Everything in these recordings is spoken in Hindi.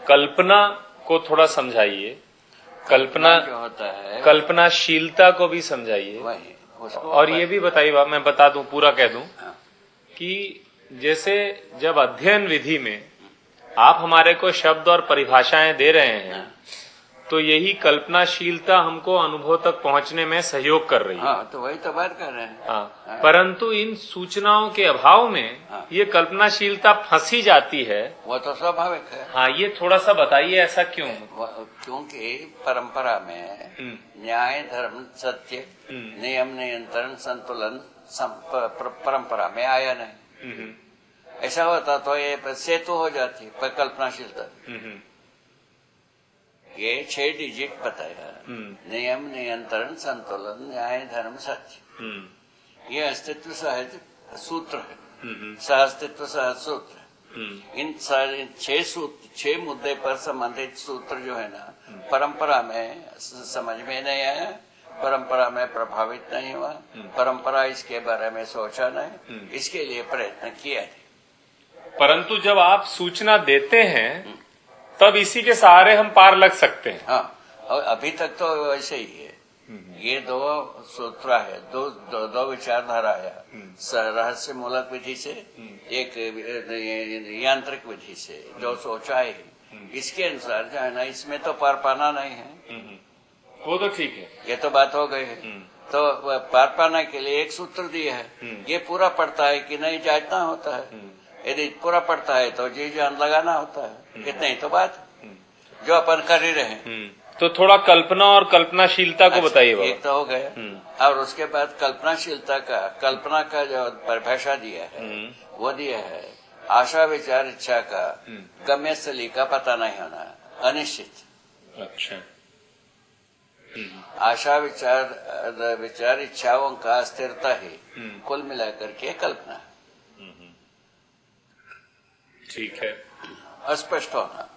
कल्पना को थोड़ा समझाइए, कल्पना जो होता है कल्पनाशीलता को भी समझाइए, वही उसको। और ये भी बताइए, मैं बता दूं, पूरा कह दूं हाँ। कि जैसे जब अध्ययन विधि में आप हमारे को शब्द और परिभाषाएं दे रहे हैं, तो यही कल्पनाशीलता हमको अनुभव तक पहुंचने में सहयोग कर रही है। हाँ, तो वही तो बात कर रहे हैं। हाँ, परंतु इन सूचनाओं के अभाव में ये कल्पनाशीलता फंसी जाती है। वो तो स्वाभाविक है। हाँ, ये थोड़ा सा बताइए, ऐसा क्यों? क्योंकि परंपरा में न्याय, धर्म, सत्य, नियम, नियंत्रण, संतुलन परंपरा में आया नहीं। ऐसा होता तो ये सेतु हो जाती पर कल्पनाशीलता। ये 6 डिजिट बताया, नियम, नियंत्रण, संतुलन, न्याय, धर्म, सत्य। ये अस्तित्व सहज सूत्र है, सहअस्तित्व सहज सूत्र है। इन सारे 6 मुद्दे पर संबंधित सूत्र जो है ना, परंपरा में समझ में नहीं आया, परंपरा में प्रभावित नहीं हुआ, परंपरा इसके बारे में सोचा नहीं, इसके लिए प्रयत्न किया नहीं। परंतु जब आप सूचना देते हैं तब इसी के सहारे हम पार लग सकते हैं। हाँ, और अभी तक तो वैसे ही है। ये 2 सूत्र है, दो विचारधारा है, रहस्य मूलक विधि से, एक यांत्रिक विधि से, जो सोचा है इसके अनुसार जो है ना, इसमें तो पार पाना नहीं है। वो तो ठीक है, ये तो बात हो गई है। तो पार पाने के लिए एक सूत्र दिया है, ये पूरा पड़ता है कि नहीं जांचना होता है। यदि पूरा पड़ता है तो जी जान लगाना होता है। इतना ही तो बात जो अपन कर ही रहे हैं। तो थोड़ा कल्पना और कल्पनाशीलता को बताइए। एक तो हो गया, और उसके बाद कल्पना का जो परिभाषा दिया है वो दिया है, आशा विचार इच्छा का गम्य स्थली का पता नहीं होना, अनिश्चित। अच्छा। आशा विचार इच्छाओं का स्थिरता ही कुल मिलाकर के कल्पना है। ठीक है। अस्पष्ट होना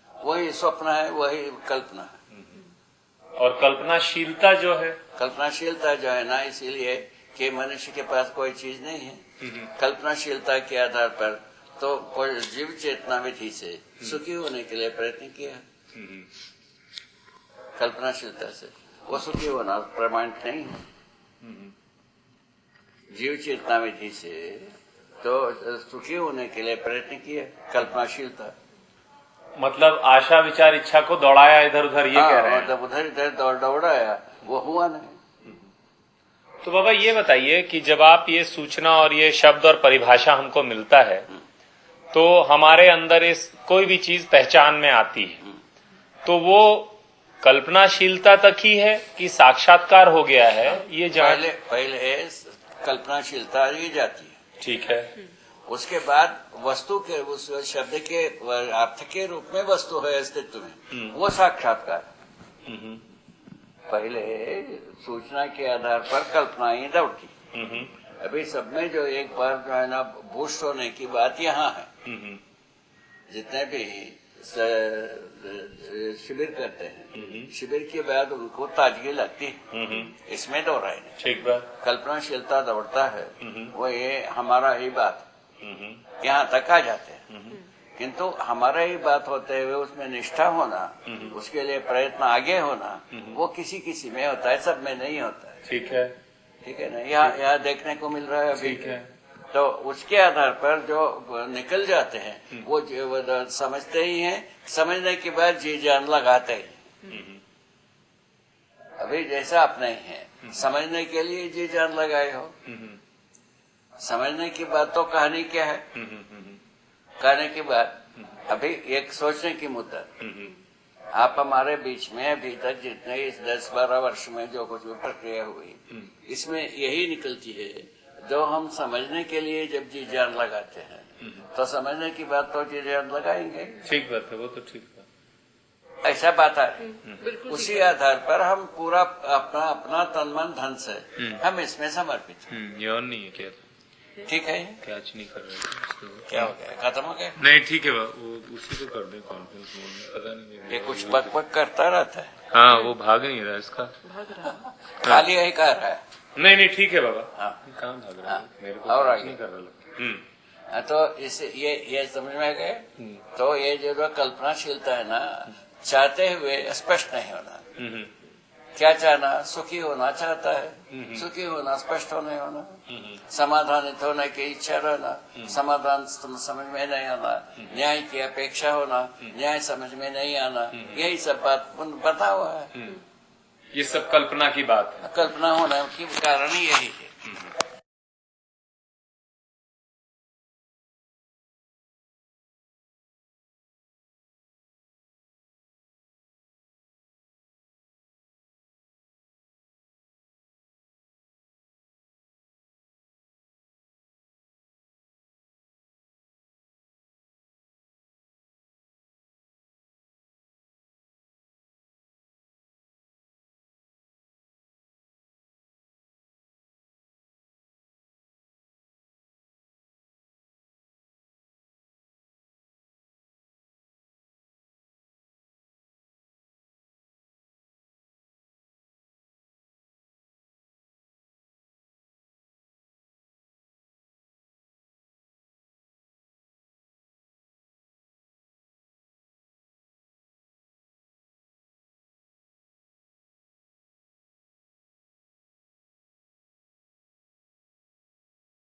वही स्वप्न है, वही कल्पना है। और कल्पनाशीलता जो है, कल्पनाशीलता जो है ना, इसीलिए कि मनुष्य के पास कोई चीज नहीं है। कल्पनाशीलता के आधार पर तो कोई जीव चेतना विधि से सुखी होने के लिए प्रयत्न किया। कल्पनाशीलता से वो सुखी होना प्रमाणित नहीं है। जीव चेतना विधि से तो सुखी होने के लिए प्रयत्न किया, कल्पनाशीलता। मतलब आशा विचार इच्छा को दौड़ाया इधर उधर, ये कह रहे हैं। मतलब उधर इधर दौड़ाया, वो हुआ नहीं। तो बाबा ये बताइए कि जब आप ये सूचना और ये शब्द और परिभाषा हमको मिलता है, तो हमारे अंदर इस कोई भी चीज पहचान में आती है, तो वो कल्पनाशीलता तक ही है कि साक्षात्कार हो गया है, ये पहले कल्पनाशीलता ये जाती है। ठीक है। उसके बाद वस्तु के, उस शब्द के अर्थ के रूप में वस्तु है अस्तित्व में, वो साक्षात्कार। पहले सूचना के आधार पर कल्पना ही दौड़ती। अभी सब में जो एक बार जो है ना बूस्ट होने की बात यहाँ है। जितने भी शिविर करते हैं, शिविर के बाद उनको ताजगी लगती है, इसमें दौड़ रहे हैं। ठीक बात। कल्पनाशीलता दौड़ता है, वो ये हमारा ही बात यहाँ तक आ जाते हैं। किंतु हमारा ही बात होते हुए उसमें निष्ठा होना, उसके लिए प्रयत्न आगे होना, वो किसी किसी में होता है, सब में नहीं होता है। ठीक है ना, यहाँ देखने को मिल रहा है अभी। तो उसके आधार पर जो निकल जाते हैं वो समझते ही हैं, समझने के बाद जी जान लगाते हैं। अभी जैसा आप नहीं है, समझने के लिए जी जान लगाए हो। समझने की बात तो कहानी क्या है, कहने की बात अभी एक सोचने की मुद्दा। आप हमारे बीच में अभी तक जितने इस 10-12 वर्ष में जो कुछ भी प्रक्रिया हुई, इसमें यही निकलती है, जो हम समझने के लिए जब जी जान लगाते हैं तो समझने की बात तो जी जान लगाएंगे। ठीक बात है, वो तो ठीक बात, ऐसा बात है। उसी आधार पर हम पूरा अपना तन मन धन से हम इसमें समर्पित हैं। ये और नहीं है क्या? ठीक है, कैच नहीं कर रहे, क्या हो गया, खत्म हो गया? नहीं ठीक है, वो उसी को कर दे कॉन्फ्रेंस मोड में, पता नहीं ये कुछ बक करता रहता है। हाँ, वो भाग नहीं रहा इसका, खाली यही कह रहा है। नहीं ठीक है बाबा। हाँ, कहाँ भाग रहा है, मेरे को और नहीं कर रहा। तो इसे ये समझ में गए। तो ये जो कल्पनाशीलता है ना, चाहते हुए स्पष्ट नहीं होना। क्या चाहना? सुखी होना चाहता है, सुखी होना, स्पष्ट होने होना, समाधानित होने की इच्छा रहना, समाधान समझ में नहीं आना, न्याय की अपेक्षा होना, न्याय समझ में नहीं आना, यही सब बात बता हुआ है। ये सब कल्पना की बात है। कल्पना होने की कारण ही यही है।